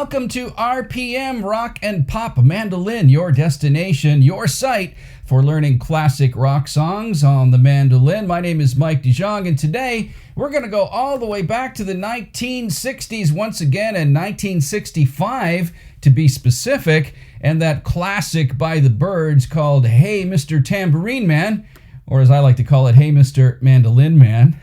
welcome to RPM, Rock and Pop Mandolin, your destination, your site for learning classic rock songs on the mandolin. My name is Mike DeJong, and today we're going to go all the way back to the 1960s once again, and 1965 to be specific, and that classic by the Byrds called Hey Mr. Tambourine Man, or as I like to call it, Hey Mr. Mandolin Man.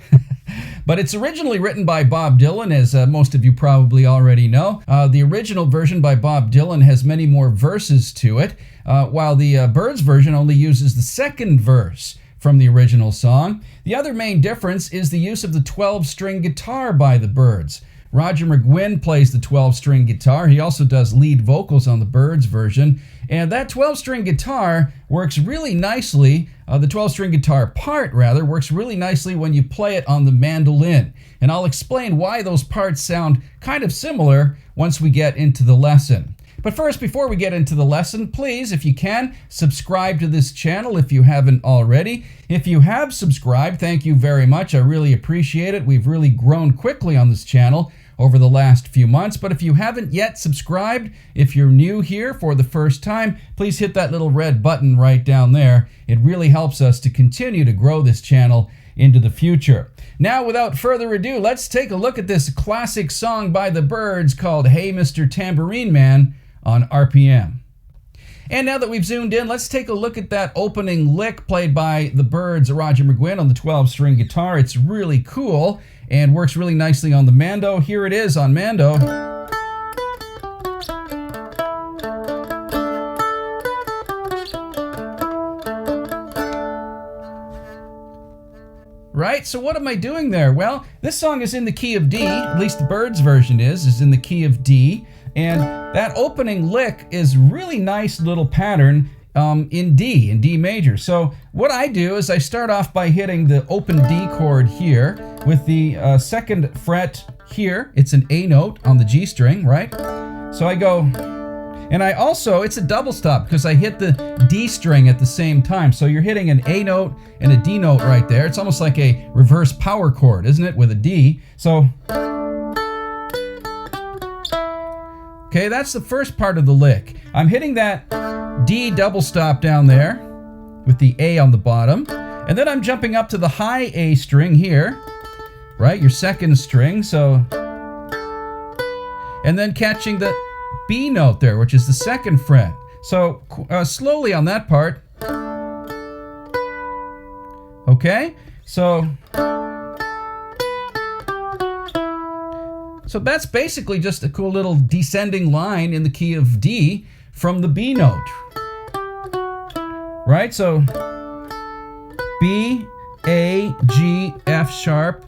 But it's originally written by Bob Dylan, as most of you probably already know. The original version by Bob Dylan has many more verses to it, while the Byrds version only uses the second verse from the original song. The other main difference is the use of the 12-string guitar by the Byrds. Roger McGuinn plays the 12-string guitar. He also does lead vocals on the Byrds version. And that 12-string guitar works really nicely, the 12-string guitar part, rather, works really nicely when you play it on the mandolin. And I'll explain why those parts sound kind of similar once we get into the lesson. But first, before we get into the lesson, please, if you can, subscribe to this channel if you haven't already. If you have subscribed, thank you very much. I really appreciate it. We've really grown quickly on this channel over the last few months. But if you haven't yet subscribed, if you're new here for the first time, please hit that little red button right down there. It really helps us to continue to grow this channel into the future. Now, without further ado, let's take a look at this classic song by the Byrds called Hey Mr. Tambourine Man on RPM. And now that we've zoomed in, let's take a look at that opening lick played by the Byrds, Roger McGuinn, on the 12-string guitar. It's really cool and works really nicely on the mando. Here it is on mando. Right, so what am I doing there? Well, this song is in the key of D, at least the Byrds version is in the key of D, and that opening lick is really nice little pattern in D major. So what I do is I start off by hitting the open D chord here with the second fret here. It's an A note on the G string, right? So I go, and I also, it's a double stop because I hit the D string at the same time. So you're hitting an A note and a D note right there. It's almost like a reverse power chord, isn't it, with a D? So, okay, that's the first part of the lick. I'm hitting that D double stop down there with the A on the bottom, and then I'm jumping up to the high A string here, right, your second string, so, and then catching the B note there, which is the second fret. So slowly on that part. Okay, so that's basically just a cool little descending line in the key of D from the B note. Right, so B, A, G, F sharp,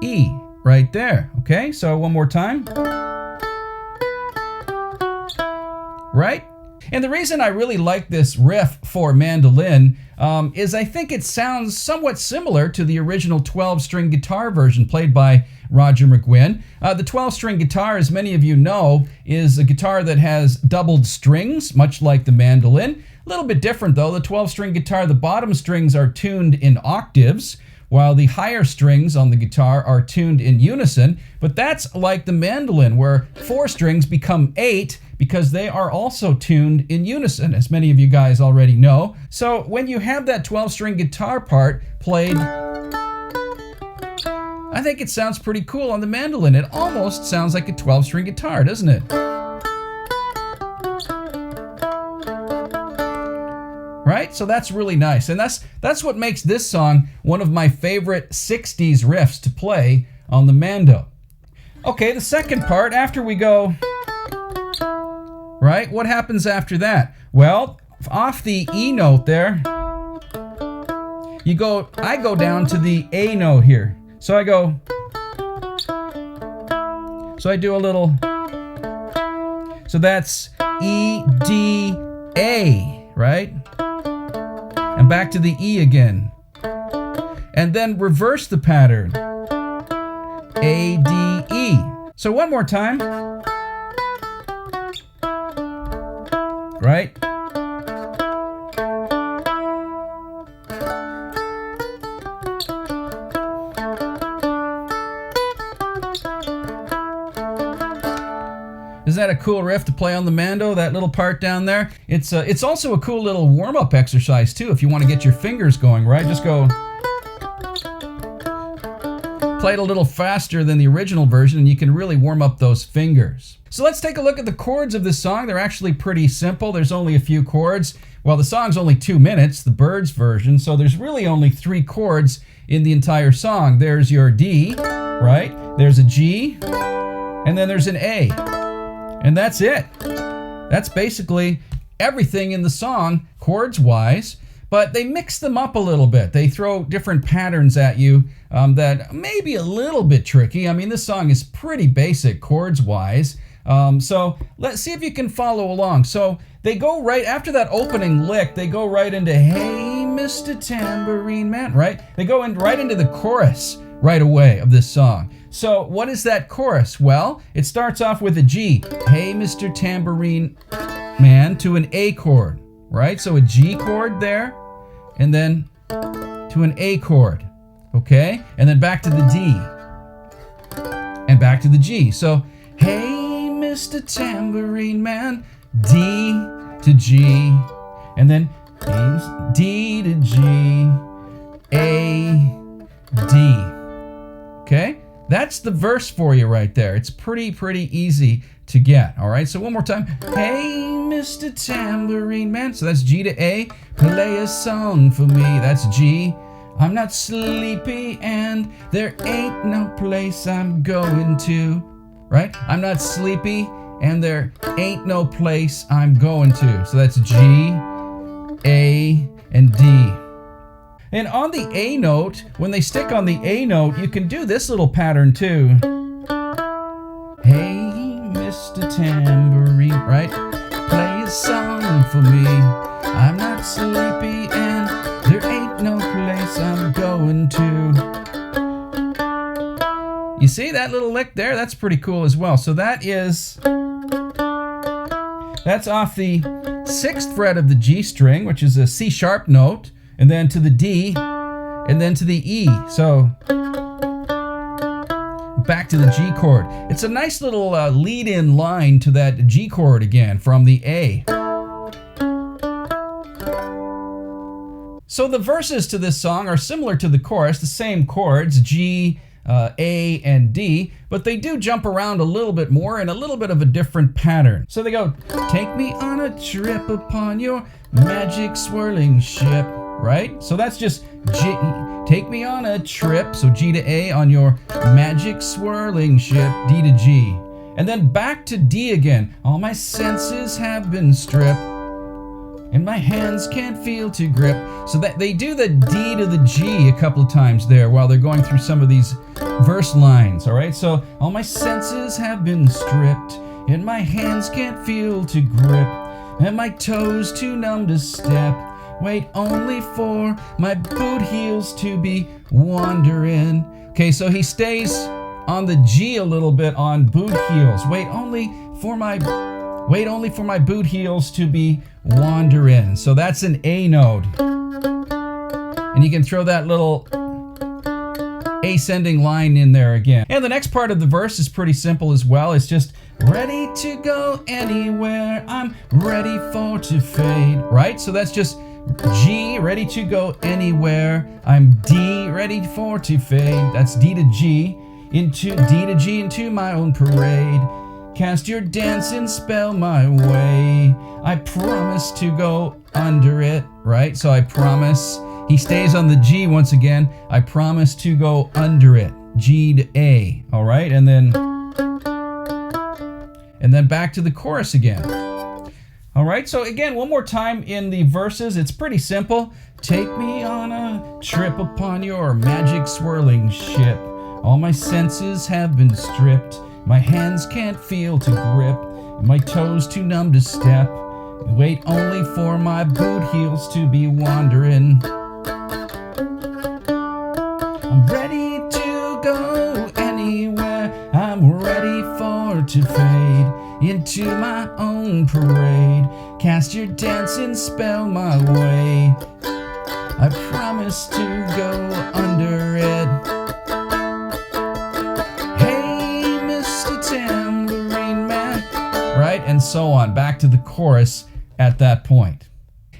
E, right there. Okay, so one more time. Right? And the reason I really like this riff for mandolin is I think it sounds somewhat similar to the original 12-string guitar version played by Roger McGuinn. The 12-string guitar, as many of you know, is a guitar that has doubled strings, much like the mandolin. A little bit different though. The 12-string guitar, the bottom strings are tuned in octaves, while the higher strings on the guitar are tuned in unison. But that's like the mandolin, where 4 strings become 8 because they are also tuned in unison, as many of you guys already know. So when you have that 12-string guitar part played, I think it sounds pretty cool on the mandolin. It almost sounds like a 12-string guitar, doesn't it? Right? So that's really nice. And that's what makes this song one of my favorite 60s riffs to play on the mando. Okay, the second part, after we go, right, what happens after that? Well, off the E note there, I go down to the A note here. So I do a little, so that's E, D, A, right? And back to the E again. And then reverse the pattern. A, D, E. So one more time. Right? Does that a cool riff to play on the mando, that little part down there? It's also a cool little warm-up exercise too if you want to get your fingers going, right? Just go... play it a little faster than the original version and you can really warm up those fingers. So let's take a look at the chords of this song. They're actually pretty simple. There's only a few chords. Well, the song's only 2 minutes, the Byrds version, so there's really only 3 chords in the entire song. There's your D, right? There's a G, and then there's an A. And that's it. That's basically everything in the song, chords-wise. But they mix them up a little bit. They throw different patterns at you that may be a little bit tricky. I mean, this song is pretty basic chords-wise. So let's see if you can follow along. So they go right after that opening lick, they go right into, hey, Mr. Tambourine Man, right? They go right into the chorus right away of this song. So what is that chorus? Well, it starts off with a G, hey, Mr. Tambourine Man, to an A chord. Right, so a G chord there, and then to an A chord, okay? And then back to the D, and back to the G. So, hey, Mr. Tambourine Man, D to G, and then D to G, A, D, okay? That's the verse for you right there. It's pretty easy to get, all right? So one more time. Hey, Mr. Tambourine Man. So that's G to A. Play a song for me. That's G. I'm not sleepy and there ain't no place I'm going to, right? I'm not sleepy and there ain't no place I'm going to. So that's G, A, and D. And on the A note, when they stick on the A note, you can do this little pattern too. Hey, Mr. Tambourine, right? Play a song for me. I'm not sleepy and there ain't no place I'm going to. You see that little lick there? That's pretty cool as well. So that's off the 6th fret of the G string, which is a C sharp note, and then to the D, and then to the E. So back to the G chord. It's a nice little lead-in line to that G chord again from the A. So the verses to this song are similar to the chorus, the same chords, G, A, and D, but they do jump around a little bit more in a little bit of a different pattern. So they go, take me on a trip upon your magic swirling ship, right? So that's just G, take me on a trip, so G to A on your magic swirling ship, D to G. And then back to D again. All my senses have been stripped, and my hands can't feel to grip. So that they do the D to the G a couple of times there while they're going through some of these verse lines, all right? So all my senses have been stripped, and my hands can't feel to grip, and my toes too numb to step. Wait only for my boot heels to be wandering. Okay, so he stays on the G a little bit on boot heels. Wait only for my boot heels to be wandering. So that's an A note. And you can throw that little ascending line in there again. And the next part of the verse is pretty simple as well. It's just ready to go anywhere. I'm ready for to fade, right? So that's just G, ready to go anywhere. I'm D, ready for to fade. That's D to G, into D to G, into my own parade. Cast your dancing spell my way. I promise to go under it, right? So I promise. He stays on the G once again. I promise to go under it. G to A, all right? And then back to the chorus again. All right, so again, one more time in the verses. It's pretty simple. Take me on a trip upon your magic swirling ship. All my senses have been stripped. My hands can't feel to grip. My toes too numb to step. Wait only for my boot heels to be wandering. I'm ready to go anywhere. I'm ready for to fade into my own parade. Cast your dancing spell my way. I promise to go under it. Hey, Mr. Tambourine Man, right? And so on, back to the chorus at that point.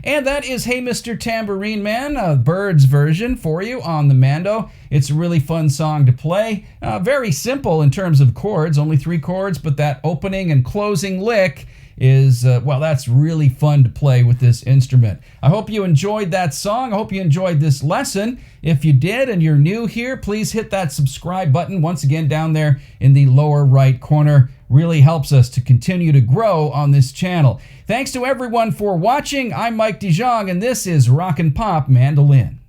And that is Hey Mr. Tambourine Man, a Byrds version for you on the Mando. It's a really fun song to play. Very simple in terms of chords, only 3 chords, but that opening and closing lick is, well, that's really fun to play with this instrument. I hope you enjoyed that song. I hope you enjoyed this lesson. If you did and you're new here, please hit that subscribe button once again down there in the lower right corner. Really helps us to continue to grow on this channel. Thanks to everyone for watching. I'm Mike DeJong, and this is Rock and Pop Mandolin.